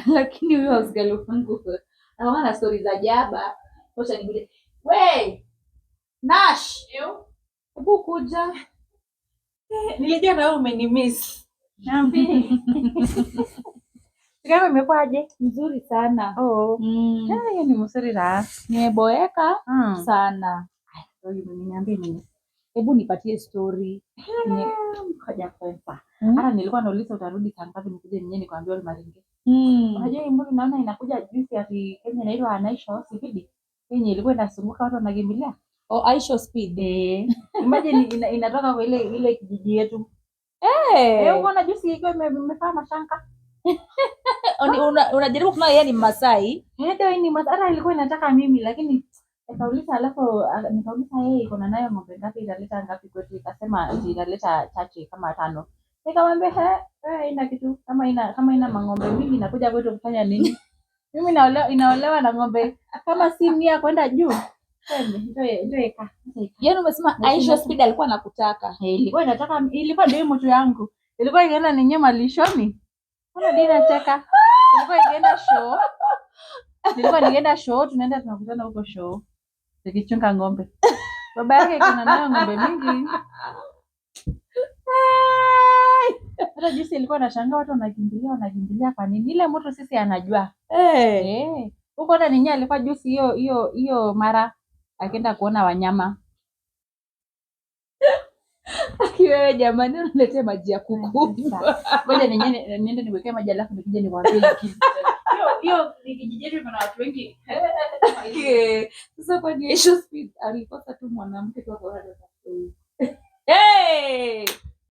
Lakini huyo house girl wangu anaona stories za jaba. Tosha nibile. We! Nash, hebu kuja. Nilijua na wewe umenimiss. Niambie. Kama imekwaje? Mzuri sana. Oh. Hiyo ni mzuri la. Nimeboeka sana. Wewe umeniambia nini? Hebu nipatie story. Ngoja kwanza. Hata nilikuwa nauliza utarudi saa ngapi nikuje mwenyewe nikwambie wale maringe. Unajua hii mbona naona inakuja juice ya Kenya inaitwa Aisha Speed. Yenye ilikuwa inasunguka watu wanakimbilia. Aisha Speed. Imagine inatoka kwa ile kijiji yetu. Unaona juice ikiwa imefaa mashanka. Unajaribu kama yeye ni Masai. Ndio ni Masai. Hata ilikuwa inataka mimi lakini nikauliza alafu nikauliza yeye iko nayo ng'ombe ngapi italeta ngapi kwetu, ikasema italeta chache kama 5. Nikamwambia ina kitu kama ina mang'ombe mingi nakuja kwetu kufanya nini? Mimi inaolewa na ng'ombe kama si 100 kwenda juu. Ndio eka. Yaani umesema Aisha Speed alikuwa anakutaka. Ilikuwa ndio mtu yangu. Ilikuwa ikienda ni nyema lishoni. Mbona Dina cheka? Ilikuwa ikienda show, tunaenda tunakutana huko show. Tukichunga ng'ombe. Baba yake kuna nayo ng'ombe mingi. Hata juzi ilikuwa nashangaa watu wanakimbilia kwa nini? Ile mtu sisi anajua. Huko hata ninyi alikuwa juzi hiyo mara akaenda kuona wanyama. Akiwewe jamani unalete maji ya kuku. Ngoja niende niwekee maji alafu nikija niwaambie kitu. Hiyo kijiji chetu kuna watu wengi. Sasa kwa Aisha Speed alikosa tu mwanamke kwa.